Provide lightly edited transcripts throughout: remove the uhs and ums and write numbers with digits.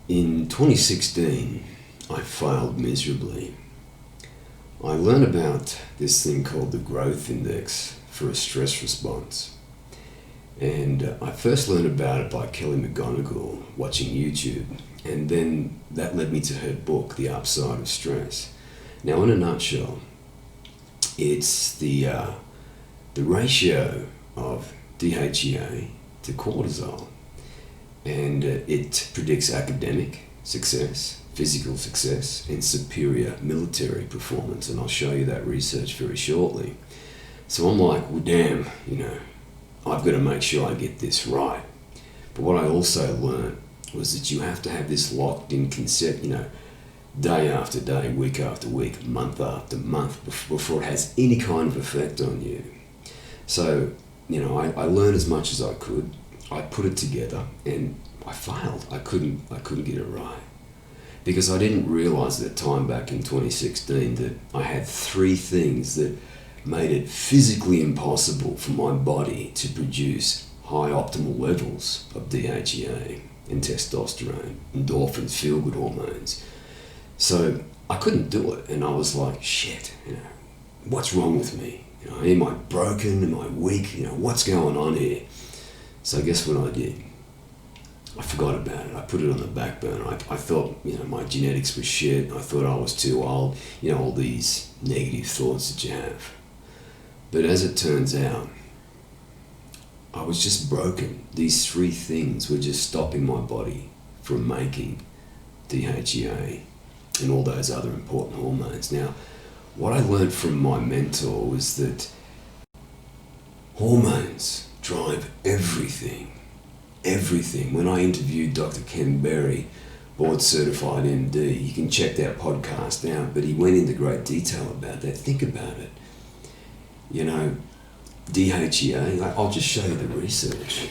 In 2016, I failed miserably. I learned about this thing called the growth index for a stress response. And I first learned about it by Kelly McGonigal watching YouTube. And then that led me to her book, The Upside of Stress. Now, in a nutshell, it's the ratio of DHEA to cortisol. And it predicts academic success, physical success, and superior military performance. And I'll show you that research very shortly. So I'm like, well, damn, I've got to make sure I get this right. But what I also learned was that you have to have this locked in concept, day after day, week after week, month after month, before it has any kind of effect on you. So, I learned as much as I could. I put it together and I failed. I couldn't get it right. Because I didn't realize at that time back in 2016 that I had three things that made it physically impossible for my body to produce high optimal levels of DHEA and testosterone, endorphins, feel-good hormones. So I couldn't do it, and I was like, shit, what's wrong with me? Am I broken? Am I weak? What's going on here? So guess what I did? I forgot about it. I put it on the back burner. I thought, my genetics was shit. I thought I was too old. All these negative thoughts that you have. But as it turns out, I was just broken. These three things were just stopping my body from making DHEA and all those other important hormones. Now, what I learned from my mentor was that hormones drive everything. Everything. When I interviewed Dr. Ken Berry, board certified MD, you can check that podcast out, but he went into great detail about that. Think about it. DHEA, I'll just show you the research.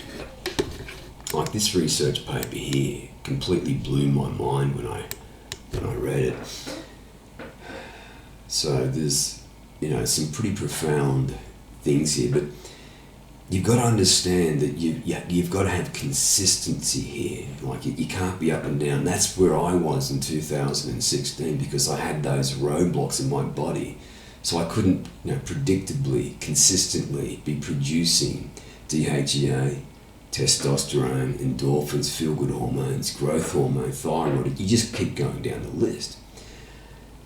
Like this research paper here completely blew my mind when I read it. So there's, some pretty profound things here, but you've got to understand that you've got to have consistency here. Like you can't be up and down. That's where I was in 2016 because I had those roadblocks in my body. So I couldn't, predictably, consistently be producing DHEA, testosterone, endorphins, feel-good hormones, growth hormone, thyroid. You just keep going down the list.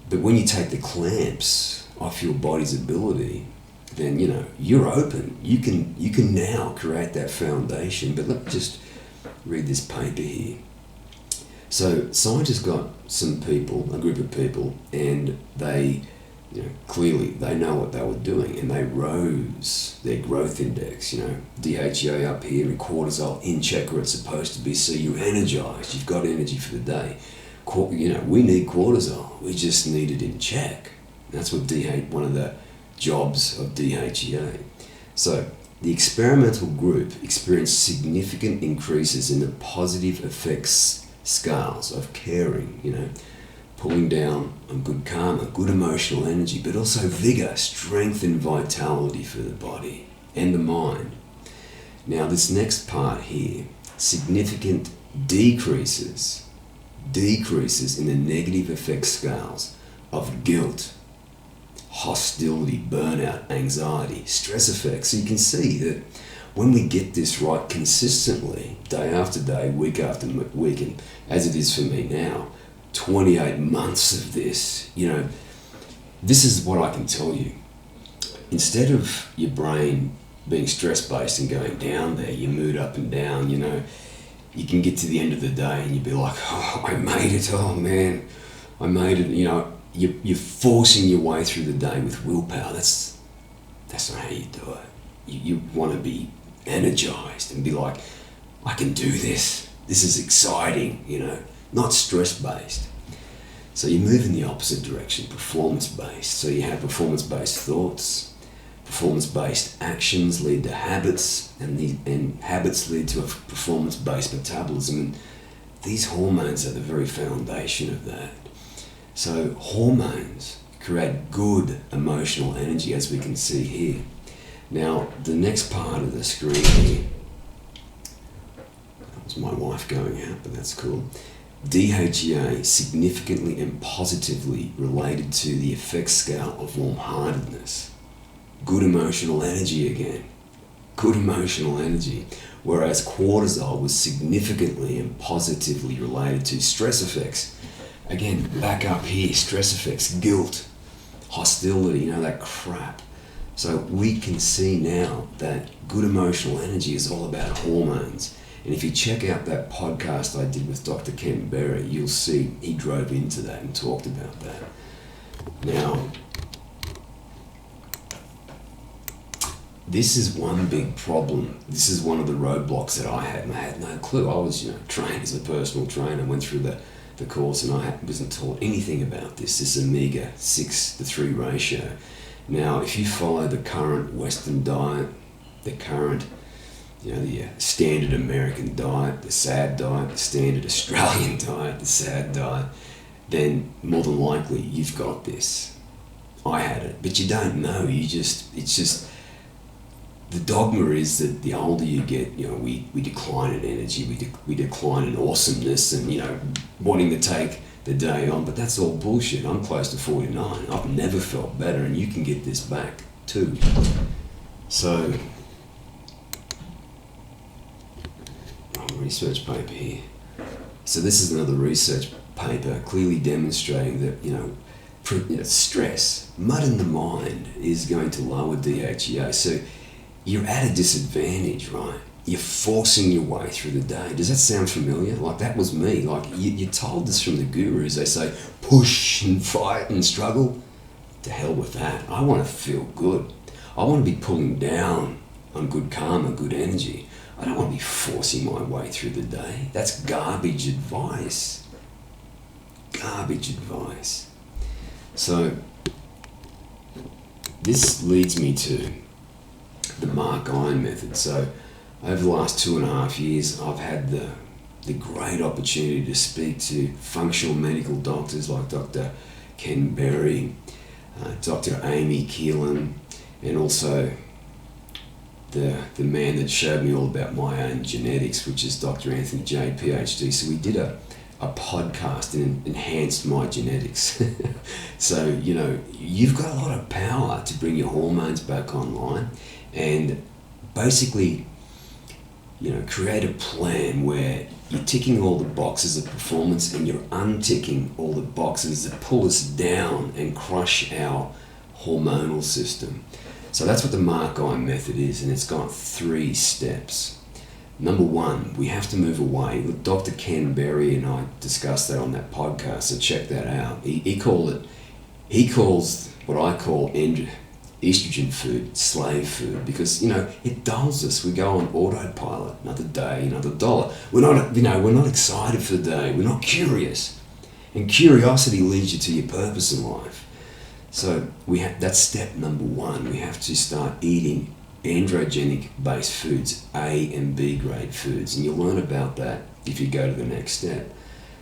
But when you take the clamps off your body's ability, then you're open. You can now create that foundation. But let me just read this paper here. So scientists got some people, a group of people, and they clearly they know what they were doing, and they rose their growth index. DHEA up here and cortisol in check where it's supposed to be, so you're energized. You've got energy for the day. We need cortisol. We just need it in check. That's what one of the jobs of DHEA. So the experimental group experienced significant increases in the positive effects scales of caring, pulling down on good karma, good emotional energy, but also vigor, strength and vitality for the body and the mind. Now this next part here, significant decreases in the negative effects scales of guilt, hostility, burnout, anxiety, stress effects. So you can see that when we get this right consistently, day after day, week after week, and as it is for me now, 28 months of this, this is what I can tell you. Instead of your brain being stress-based and going down there, your mood up and down, you can get to the end of the day and you'd be like, oh, I made it, oh man, I made it, You're forcing your way through the day with willpower. That's not how you do it. You want to be energized and be like, I can do this. This is exciting, not stress-based. So you move in the opposite direction, performance-based. So you have performance-based thoughts, performance-based actions lead to habits, and habits lead to a performance-based metabolism. And these hormones are the very foundation of that. So hormones create good emotional energy, as we can see here. Now, the next part of the screen here, that was my wife going out, but that's cool. DHEA significantly and positively related to the effect scale of warm-heartedness. Good emotional energy again. Good emotional energy. Whereas cortisol was significantly and positively related to stress effects. Again, back up here, stress effects, guilt, hostility, that crap. So we can see now that good emotional energy is all about hormones. And if you check out that podcast I did with Dr. Ken Berry, you'll see he drove into that and talked about that. Now, this is one big problem. This is one of the roadblocks that I had, and I had no clue. I was, trained as a personal trainer, went through the course, and I wasn't taught anything about this omega 6:3 ratio. Now, if you follow the current Western diet, the current, the standard American diet, the SAD diet, the standard Australian diet, the SAD diet, then more than likely you've got this. I had it, but you don't know. It's just, the dogma is that the older you get, we decline in energy, we decline in awesomeness and, wanting to take the day on, but that's all bullshit. I'm close to 49. I've never felt better, and you can get this back too. So, research paper here. So this is another research paper clearly demonstrating that, stress, mud in the mind is going to lower DHEA. So you're at a disadvantage, right? You're forcing your way through the day. Does that sound familiar? Like, that was me. Like, you're told this from the gurus. They say, push and fight and struggle. To hell with that. I want to feel good. I want to be pulling down on good karma, good energy. I don't want to be forcing my way through the day. That's garbage advice. Garbage advice. So, this leads me to the Mark Iron method. So, over the last 2.5 years, I've had the great opportunity to speak to functional medical doctors like Dr. Ken Berry, Dr. Amy Keelan, and also the man that showed me all about my own genetics, which is Dr. Anthony J, PhD. So we did a podcast and enhanced my genetics. So, you've got a lot of power to bring your hormones back online and basically, create a plan where you're ticking all the boxes of performance and you're unticking all the boxes that pull us down and crush our hormonal system. So that's what the Mark Iron method is, and it's got 3 steps. Number 1, we have to move away. Look, Dr. Ken Berry and I discussed that on that podcast, so check that out. He calls what I call estrogen food slave food, because it dulls us. We go on autopilot. Another day, another dollar. We're not excited for the day. We're not curious, and curiosity leads you to your purpose in life. So that's step number 1. We have to start eating androgenic based foods, A and B grade foods, and you'll learn about that if you go to the next step.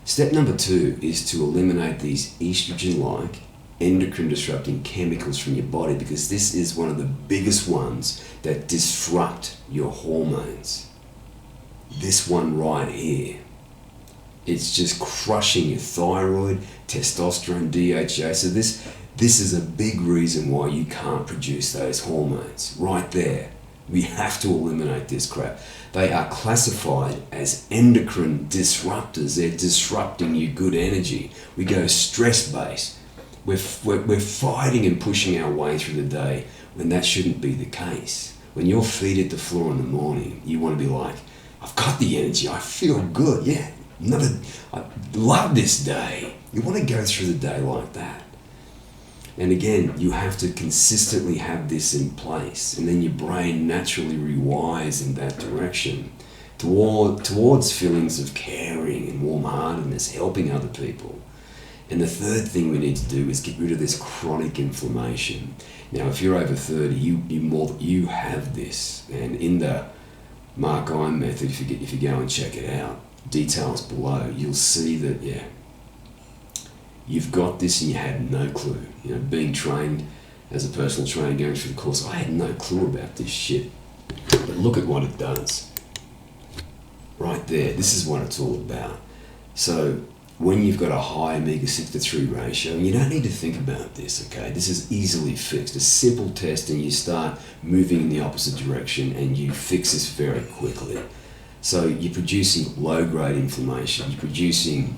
Step number 2 is to eliminate these estrogen-like endocrine disrupting chemicals from your body, because this is one of the biggest ones that disrupt your hormones. This one right here. It's just crushing your thyroid, testosterone, DHA. So this is a big reason why you can't produce those hormones. Right there. We have to eliminate this crap. They are classified as endocrine disruptors. They're disrupting your good energy. We go stress-based. We're fighting and pushing our way through the day when that shouldn't be the case. When your feet hit the floor in the morning, you want to be like, I've got the energy, I feel good, yeah. I love this day. You want to go through the day like that. And again, you have to consistently have this in place, and then your brain naturally rewires in that direction towards feelings of caring and warm-heartedness, helping other people. And the third thing we need to do is get rid of this chronic inflammation. Now, if you're over 30, you have this. And in the Mark Iron method, if you go and check it out, details below, you'll see that, you've got this and you had no clue. Being trained as a personal trainer, going through the course, I had no clue about this shit. But look at what it does. Right there, this is what it's all about. So when you've got a high omega-6 to 3 ratio, and you don't need to think about this, okay? This is easily fixed. A simple test and you start moving in the opposite direction and you fix this very quickly. So you're producing low-grade inflammation. You're producing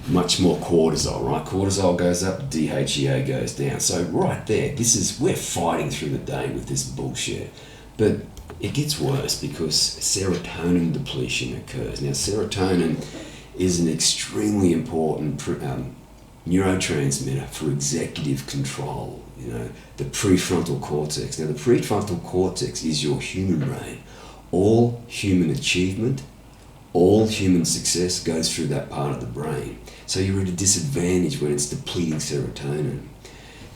much more cortisol, right? Cortisol goes up, DHEA goes down. So right there, we're fighting through the day with this bullshit. But it gets worse because serotonin depletion occurs. Now, serotonin is an extremely important neurotransmitter for executive control, the prefrontal cortex. Now, the prefrontal cortex is your human brain. All human achievement, all human success goes through that part of the brain. So you're at a disadvantage when it's depleting serotonin.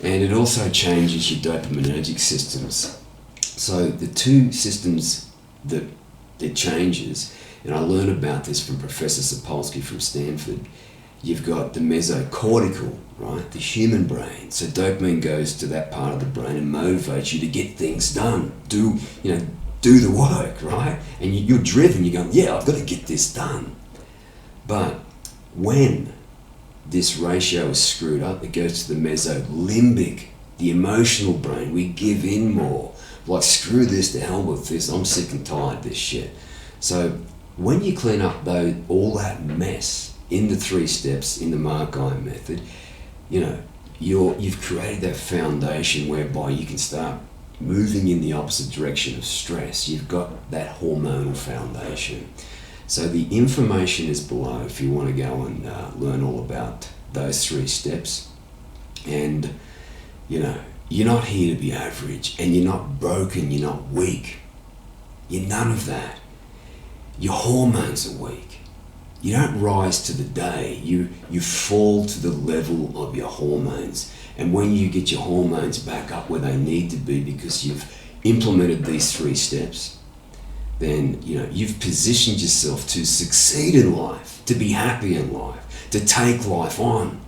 And it also changes your dopaminergic systems. So the two systems that it changes, and I learned about this from Professor Sapolsky from Stanford, you've got the mesocortical, right, the human brain. So dopamine goes to that part of the brain and motivates you to get things done, do the work, right? And you're driven, you're going, yeah, I've got to get this done. But when this ratio is screwed up, it goes to the mesolimbic, the emotional brain. We give in more. Like, screw this, to hell with this, I'm sick and tired of this shit. So when you clean up all that mess in the 3 steps in the Mark-I method, you've created that foundation whereby you can start moving in the opposite direction of stress. You've got that hormonal foundation. So the information is below if you want to go and learn all about those 3 steps. And, you're not here to be average, and you're not broken, you're not weak. You're none of that. Your hormones are weak. You don't rise to the day, you fall to the level of your hormones. And when you get your hormones back up where they need to be because you've implemented these 3 steps, then you've positioned yourself to succeed in life, to be happy in life, to take life on.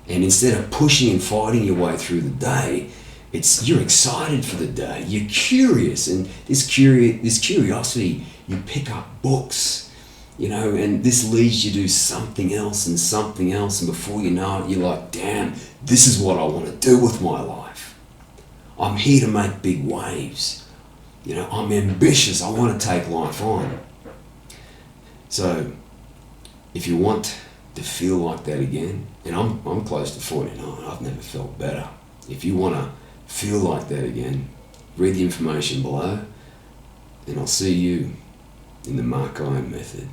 And instead of pushing and fighting your way through the day, you're excited for the day. You're curious, and this curiosity, you pick up books, and this leads you to something else and something else, and before you know it, you're like, damn, this is what I want to do with my life. I'm here to make big waves. I'm ambitious. I want to take life on. So, if you want to feel like that again, and I'm close to 49, I've never felt better. If you want to feel like that again, read the information below, and I'll see you in the Mark-I method.